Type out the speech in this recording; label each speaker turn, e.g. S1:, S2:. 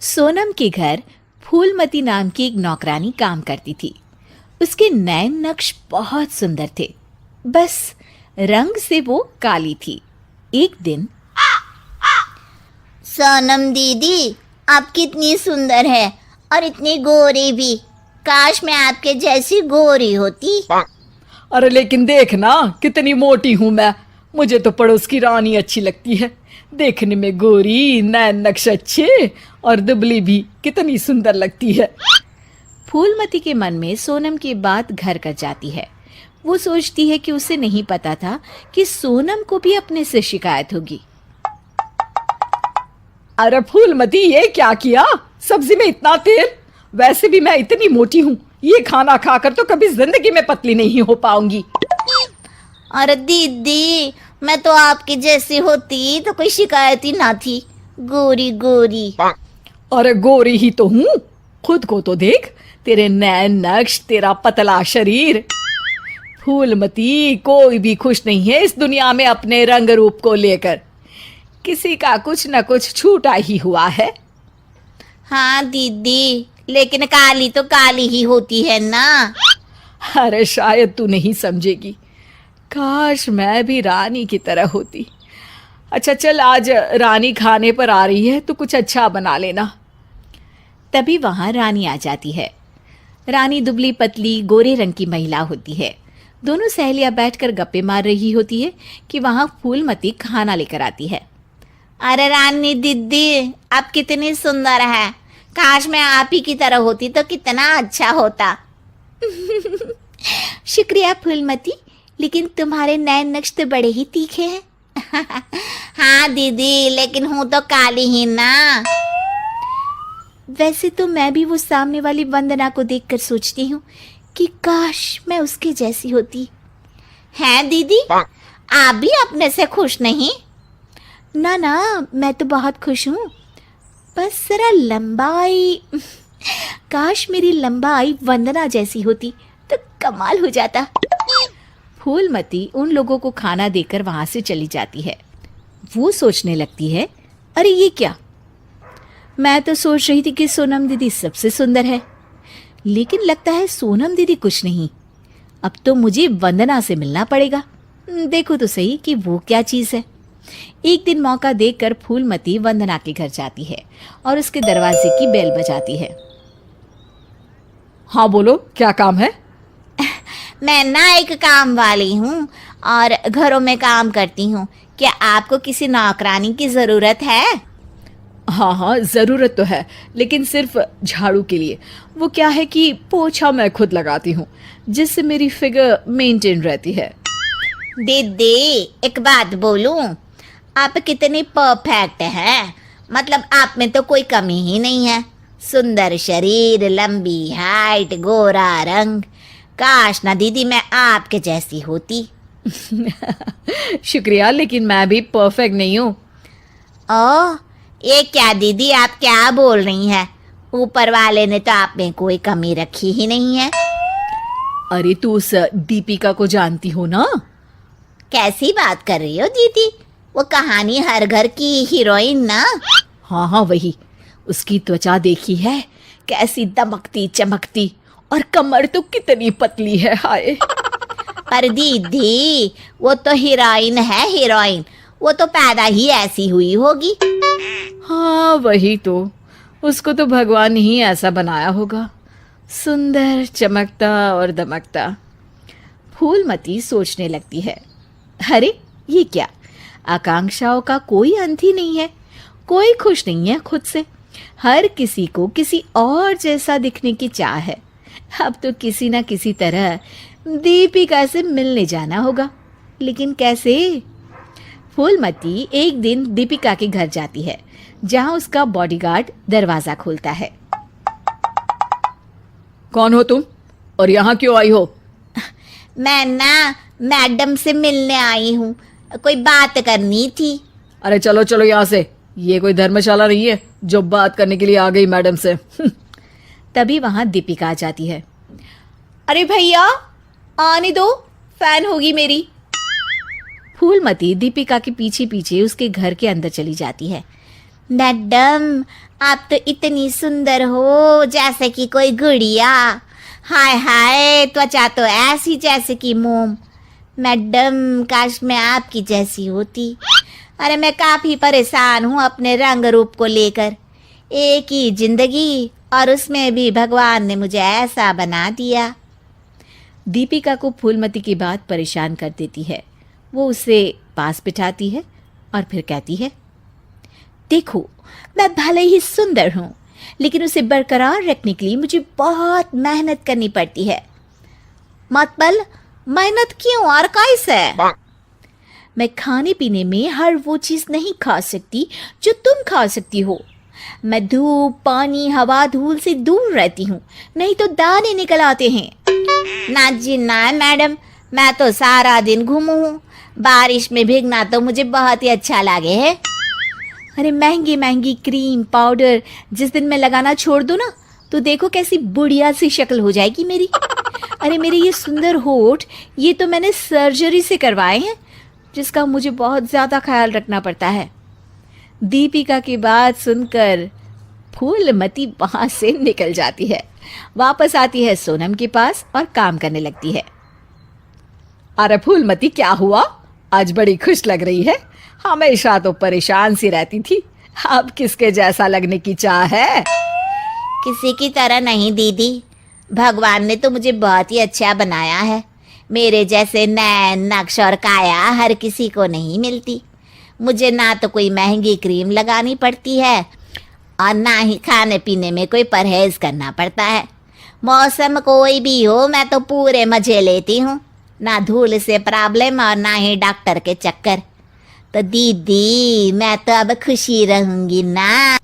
S1: सोनम के घर फूलमती नाम की एक नौकरानी काम करती थी। उसके नैन नक्श बहुत सुंदर थे, बस रंग से वो काली थी। एक दिन,
S2: सोनम दीदी, आप कितनी सुंदर है और इतनी गोरी भी। काश मैं आपके जैसी गोरी होती।
S3: अरे लेकिन देख ना, कितनी मोटी हूं मैं। मुझे तो पड़ोस की रानी अच्छी लगती है। देखने में गोरी, नैन नक्श अच्छे और दुबली भी कितनी सुंदर लगती है।
S1: फूलमती के मन में सोनम की बात घर कर जाती है। वो सोचती है कि उसे नहीं पता था कि सोनम को भी अपने से शिकायत होगी।
S3: अरे फूलमती, ये क्या किया? सब्जी में इतना तेल। वैसे भी मैं इतनी मोटी हूँ, ये खाना खाकर तो कभी जिंदगी में पतली नहीं हो पाऊंगी।
S2: अरे दीदी, मैं तो आपकी जैसी होती तो कोई शिकायत ही ना थी। गोरी गोरी।
S3: अरे गोरी ही तो हूँ, खुद को तो देख। तेरे नैन नक्श, तेरा पतला शरीर। फूलमती, कोई भी खुश नहीं है इस दुनिया में अपने रंग रूप को लेकर। किसी का कुछ न कुछ छूटा ही हुआ है।
S2: हाँ दीदी, लेकिन काली तो काली ही होती है ना।
S3: अरे शायद तू नहीं समझेगी। काश मैं भी रानी की तरह होती। अच्छा चल, आज रानी खाने पर आ रही है तो कुछ अच्छा बना लेना।
S1: तभी वहां रानी आ जाती है। रानी दुबली पतली गोरे रंग की महिला होती है। दोनों सहेलियां बैठकर गप्पे मार रही होती है कि वहां फूलमती खाना लेकर आती है।
S2: अरे रानी दीदी, आप कितनी सुंदर है। काश मैं आप ही की तरह होती तो कितना अच्छा होता।
S1: शुक्रिया फूलमती, लेकिन तुम्हारे नैन नक्श तो बड़े ही तीखे हैं।
S2: हाँ दीदी, लेकिन हूँ तो काली ही ना।
S1: वैसे तो मैं भी वो सामने वाली वंदना को देखकर सोचती हूँ कि काश मैं उसके जैसी होती।
S2: हैं दीदी, आप भी अपने से खुश नहीं?
S1: ना ना, मैं तो बहुत खुश हूँ। बस जरा लंबाई, काश मेरी लंबाई वंदना जैसी होती तो कमाल हो जाता। फूलमती उन लोगों को खाना देकर वहां से चली जाती है। वो सोचने लगती है, अरे ये क्या, मैं तो सोच रही थी कि सोनम दीदी सबसे सुंदर है, लेकिन लगता है सोनम दीदी कुछ नहीं। अब तो मुझे वंदना से मिलना पड़ेगा। देखो तो सही कि वो क्या चीज़ है। एक दिन मौका देखकर फूलमती वंदना के घर जाती है और उसके दरवाजे की बेल बजाती है।
S3: हाँ बोलो, क्या काम है?
S2: मैं ना एक काम वाली हूँ और घरों में काम करती हूँ। क्या आपको किसी नौकरानी की ज़रूरत है?
S3: हाँ हाँ, ज़रूरत तो है, लेकिन सिर्फ झाड़ू के लिए। वो क्या है कि पोछा मैं खुद लगाती हूँ, जिससे मेरी फिगर मेंटेन रहती है।
S2: दीदी, एक बात बोलूं, आप कितनी परफेक्ट हैं। मतलब आप में तो कोई कमी ही नहीं है। सुंदर शरीर, लंबी हाइट, गोरा रंग। काश ना दीदी मैं आपके जैसी होती।
S3: शुक्रिया, लेकिन मैं भी परफेक्ट नहीं हूँ।
S2: ओह, ये क्या दीदी, आप क्या बोल रही हैं? ऊपर वाले ने तो आप में कोई कमी रखी ही नहीं है।
S3: अरे तू उस दीपिका को जानती हो ना?
S2: कैसी बात कर रही हो दीदी? वो कहानी हर घर की हीरोइन ना?
S3: हाँ हाँ वही। उसकी त्वचा देखी है, कैसी दमकती चमकती, और कमर तो कितनी पतली है। हाय।
S2: पर दीदी, वो तो हीरोइन है, हीरोइन। वो तो पैदा ही ऐसी हुई होगी।
S3: हाँ वही तो, उसको तो भगवान ही ऐसा बनाया होगा, सुंदर, चमकता और दमकता।
S1: फूलमती सोचने लगती है, अरे ये क्या, आकांक्षाओं का कोई अंत ही नहीं है। कोई खुश नहीं है खुद से। हर किसी को किसी और जैसा दिखने की चाह है। अब तो किसी ना किसी तरह दीपिका से मिलने जाना होगा, लेकिन कैसे? फूलमती एक दिन दीपिका के घर जाती है, जहां उसका बॉडीगार्ड दरवाजा खोलता है।
S3: कौन हो तुम और यहाँ क्यों आई हो?
S2: मैं ना मैडम से मिलने आई हूँ, कोई बात करनी थी।
S3: अरे चलो चलो यहाँ से, ये कोई धर्मशाला नहीं है जो बात करने के लिए आ गई मैडम से।
S1: तभी वहां दीपिका आ जाती है। अरे भैया आने दो, फैन होगी मेरी। फूलमती दीपिका के पीछे पीछे उसके घर के अंदर चली जाती है।
S2: मैडम, आप तो इतनी सुंदर हो जैसे कि कोई गुड़िया। हाय हाय, त्वचा तो ऐसी जैसे कि मोम। मैडम, काश मैं आपकी जैसी होती। अरे मैं काफ़ी परेशान हूँ अपने रंग रूप को लेकर। एक ही जिंदगी और उसमें भी भगवान ने मुझे ऐसा बना दिया।
S3: दीपिका को फूलमती की बात परेशान कर देती है। वो उसे पास बिठाती है और फिर कहती है,
S1: देखो, मैं भले ही सुंदर हूँ, लेकिन उसे बरकरार रखने के लिए मुझे बहुत मेहनत करनी पड़ती है।
S2: मतलब मेहनत क्यों और कैसे?
S1: मैं खाने पीने में हर वो चीज़ नहीं खा सकती जो तुम खा सकती हो। मैं धूप, पानी, हवा, धूल से दूर रहती हूँ, नहीं तो दाने निकल आते हैं।
S2: ना जी ना मैडम, मैं तो सारा दिन घूमू हूँ। बारिश में भीगना तो मुझे बहुत ही अच्छा लगे है।
S1: अरे महंगी महंगी क्रीम, पाउडर जिस दिन मैं लगाना छोड़ दूँ ना, तो देखो कैसी बुढ़िया सी शक्ल हो जाएगी मेरी। अरे मेरे ये सुंदर होठ, ये तो मैंने सर्जरी से करवाए हैं, जिसका मुझे बहुत ज़्यादा ख्याल रखना पड़ता है।
S3: दीपिका की बात सुनकर फूलमती वहाँ से निकल जाती है। वापस आती है सोनम के पास और काम करने लगती है। अरे फूलमती, क्या हुआ? आज बड़ी खुश लग रही है। हमेशा तो परेशान सी रहती थी, अब किसके जैसा लगने की चाह है?
S2: किसी की तरह नहीं दीदी, भगवान ने तो मुझे बहुत ही अच्छा बनाया है। मेरे जैसे नैन, नक्श और काया हर किसी को नहीं मिलती। मुझे ना तो कोई महंगी क्रीम लगानी पड़ती है और ना ही खाने पीने में कोई परहेज करना पड़ता है। मौसम कोई भी हो, मैं तो पूरे मजे लेती हूँ। ना धूल से प्रॉब्लम और ना ही डॉक्टर के चक्कर। तो दीदी, मैं तो अब खुशी रहूंगी ना।